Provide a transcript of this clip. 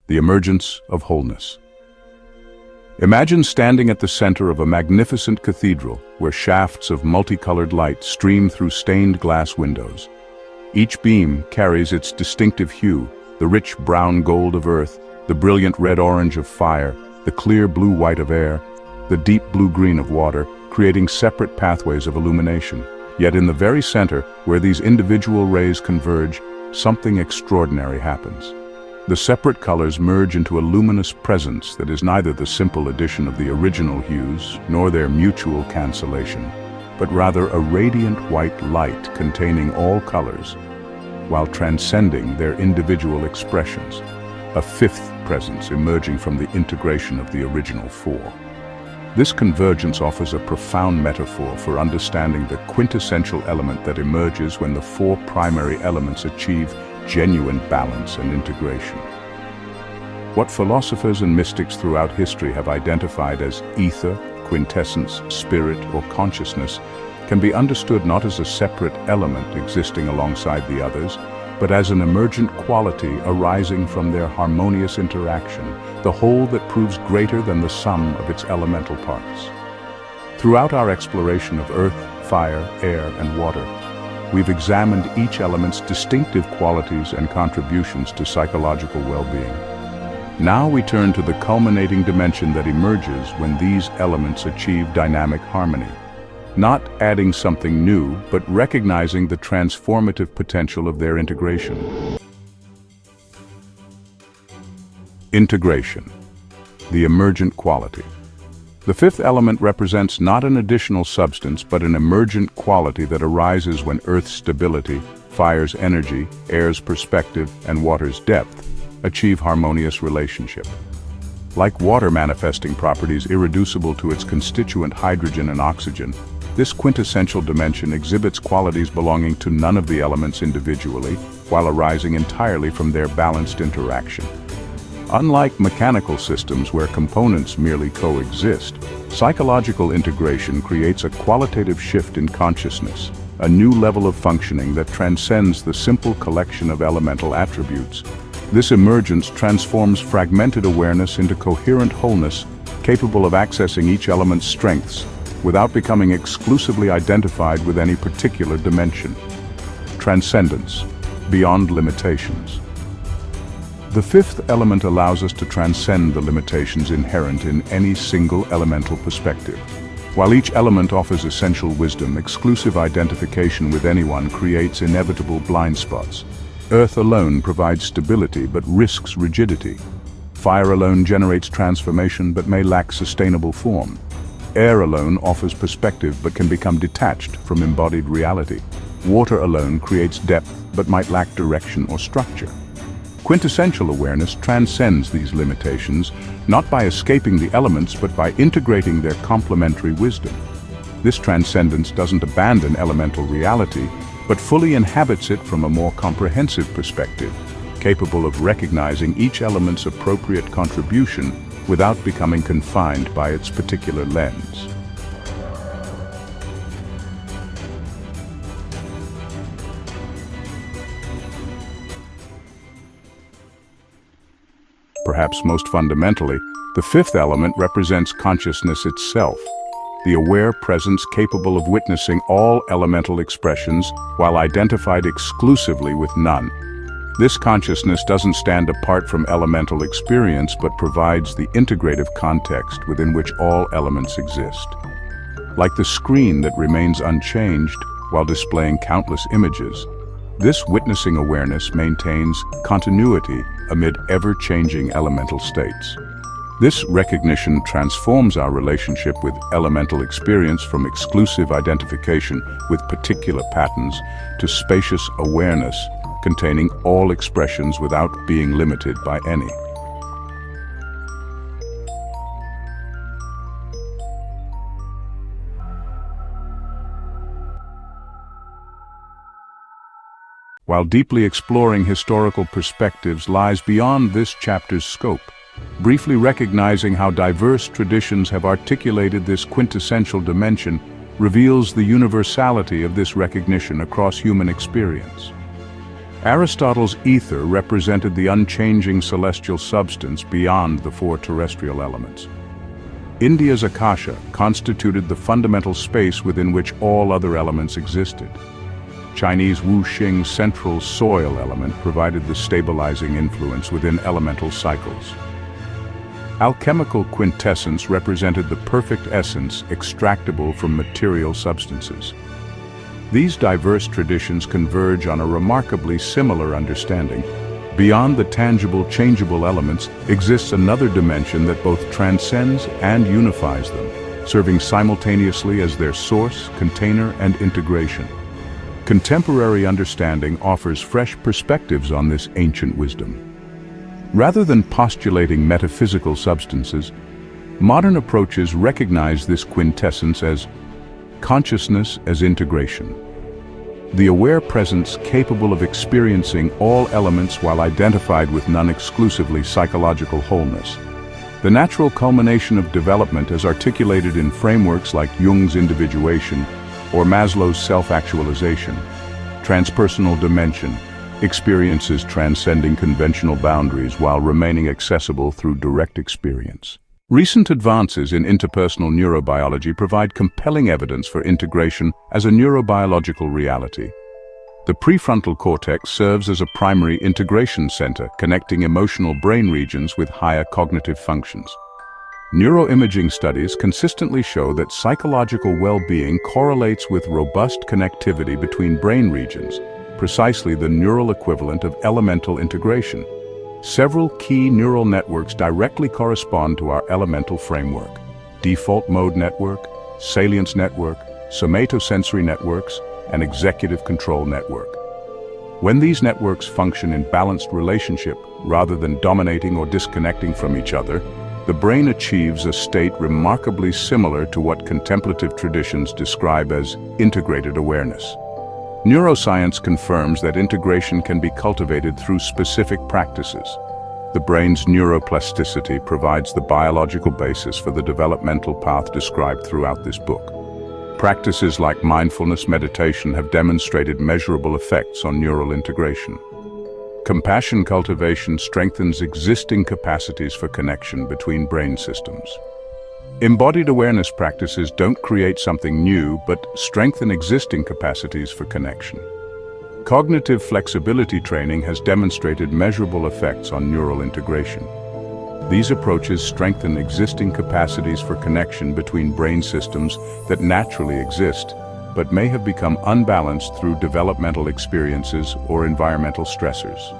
the emergence of wholeness. Imagine standing at the center of a magnificent cathedral where shafts of multicolored light stream through stained glass windows. Each beam carries its distinctive hue, the rich brown gold of earth, the brilliant red-orange of fire, the clear blue-white of air, the deep blue-green of water, creating separate pathways of illumination. Yet in the very center, where these individual rays converge, something extraordinary happens. The separate colors merge into a luminous presence that is neither the simple addition of the original hues nor their mutual cancellation, but rather a radiant white light containing all colors, while transcending their individual expressions, a fifth presence emerging from the integration of the original four. This convergence offers a profound metaphor for understanding the quintessential element that emerges when the four primary elements achieve genuine balance and integration. What philosophers and mystics throughout history have identified as ether, quintessence, spirit, or consciousness can be understood not as a separate element existing alongside the others, but as an emergent quality arising from their harmonious interaction, the whole that proves greater than the sum of its elemental parts. Throughout our exploration of earth, fire, air, and water, we've examined each element's distinctive qualities and contributions to psychological well-being. Now we turn to the culminating dimension that emerges when these elements achieve dynamic harmony. Not adding something new, but recognizing the transformative potential of their integration. Integration, the emergent quality. The fifth element represents not an additional substance, but an emergent quality that arises when Earth's stability, fire's energy, air's perspective, and water's depth achieve harmonious relationship. Like water manifesting properties irreducible to its constituent hydrogen and oxygen, this quintessential dimension exhibits qualities belonging to none of the elements individually, while arising entirely from their balanced interaction. Unlike mechanical systems where components merely coexist, psychological integration creates a qualitative shift in consciousness, a new level of functioning that transcends the simple collection of elemental attributes. This emergence transforms fragmented awareness into coherent wholeness, capable of accessing each element's strengths, without becoming exclusively identified with any particular dimension. Transcendence, beyond limitations. The fifth element allows us to transcend the limitations inherent in any single elemental perspective. While each element offers essential wisdom, exclusive identification with anyone creates inevitable blind spots. Earth alone provides stability but risks rigidity. Fire alone generates transformation but may lack sustainable form. Air alone offers perspective but can become detached from embodied reality. Water alone creates depth but might lack direction or structure. Quintessential awareness transcends these limitations, not by escaping the elements but by integrating their complementary wisdom. This transcendence doesn't abandon elemental reality, but fully inhabits it from a more comprehensive perspective, capable of recognizing each element's appropriate contribution without becoming confined by its particular lens. Perhaps most fundamentally, the fifth element represents consciousness itself, the aware presence capable of witnessing all elemental expressions while identified exclusively with none. This consciousness doesn't stand apart from elemental experience but provides the integrative context within which all elements exist. Like the screen that remains unchanged while displaying countless images, this witnessing awareness maintains continuity amid ever-changing elemental states. This recognition transforms our relationship with elemental experience from exclusive identification with particular patterns to spacious awareness containing all expressions without being limited by any. While deeply exploring historical perspectives lies beyond this chapter's scope, briefly recognizing how diverse traditions have articulated this quintessential dimension reveals the universality of this recognition across human experience. Aristotle's ether represented the unchanging celestial substance beyond the four terrestrial elements. India's Akasha constituted the fundamental space within which all other elements existed. Chinese Wuxing's central soil element provided the stabilizing influence within elemental cycles. Alchemical quintessence represented the perfect essence extractable from material substances. These diverse traditions converge on a remarkably similar understanding. Beyond the tangible, changeable elements exists another dimension that both transcends and unifies them, serving simultaneously as their source, container, and integration. Contemporary understanding offers fresh perspectives on this ancient wisdom. Rather than postulating metaphysical substances, modern approaches recognize this quintessence as consciousness as integration. The aware presence capable of experiencing all elements while identified with none exclusively psychological wholeness. The natural culmination of development as articulated in frameworks like Jung's individuation or Maslow's self-actualization. Transpersonal dimension, experiences transcending conventional boundaries while remaining accessible through direct experience. Recent advances in interpersonal neurobiology provide compelling evidence for integration as a neurobiological reality. The prefrontal cortex serves as a primary integration center, connecting emotional brain regions with higher cognitive functions. Neuroimaging studies consistently show that psychological well-being correlates with robust connectivity between brain regions, precisely the neural equivalent of elemental integration. Several key neural networks directly correspond to our elemental framework: default mode network, salience network, somatosensory networks, and executive control network. When these networks function in balanced relationship, rather than dominating or disconnecting from each other, the brain achieves a state remarkably similar to what contemplative traditions describe as integrated awareness. Neuroscience confirms that integration can be cultivated through specific practices. The brain's neuroplasticity provides the biological basis for the developmental path described throughout this book. Practices like mindfulness meditation have demonstrated measurable effects on neural integration. Compassion cultivation strengthens existing capacities for connection between brain systems. Embodied awareness practices don't create something new, but strengthen existing capacities for connection. Cognitive flexibility training has demonstrated measurable effects on neural integration. These approaches strengthen existing capacities for connection between brain systems that naturally exist, but may have become unbalanced through developmental experiences or environmental stressors.